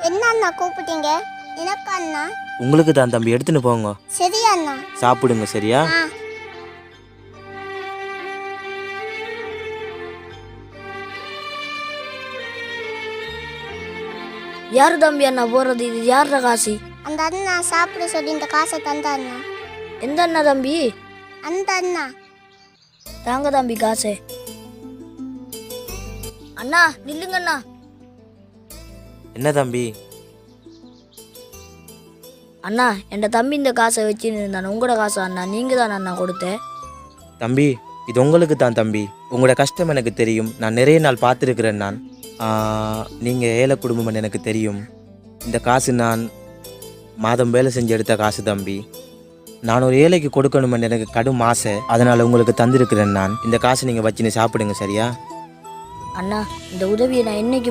என்ன அண்ணா கூப்பிட்டீங்க? எனக்கு அண்ணா. உங்களுக்கு தான் தம்பி, எடுத்துன்னு போங்க. சரி அண்ணா. சாப்பிடுங்க சரியா? யாரு தம்பி அண்ணா போறது? இது யார காசு? அந்த அண்ணா சாப்பிட சொல்லி இந்த காசை தந்த அண்ணா. எந்த அண்ணா தம்பி? அந்த அண்ணா. தாங்க தம்பி காசு. அண்ணா நில்லுங்க அண்ணா. என்ன தம்பி? அண்ணா என் தம்பி இந்த காசை வச்சுன்னு இருந்தானே, உங்களோட காசு அண்ணா, நீங்க தான் அண்ணா கொடுத்தேன். தம்பி இது உங்களுக்கு தான் தம்பி. உங்களோட கஷ்டம் எனக்கு தெரியும். நான் நிறைய நாள் பார்த்துருக்கிறேன். நான் நீங்கள் ஏழை குடும்பம்னு எனக்கு தெரியும். இந்த காசு நான் மாதம் வேலை செஞ்சு எடுத்த காசு தம்பி. நான் ஒரு ஏழைக்கு கொடுக்கணுமென்னு எனக்கு கடும் ஆசை. அதனால் உங்களுக்கு தந்திருக்கிறேன். நான் இந்த காசை நீங்கள் வச்சுன்னு சாப்பிடுங்க சரியா? அண்ணா இந்த உதவியை நான் என்னைக்கு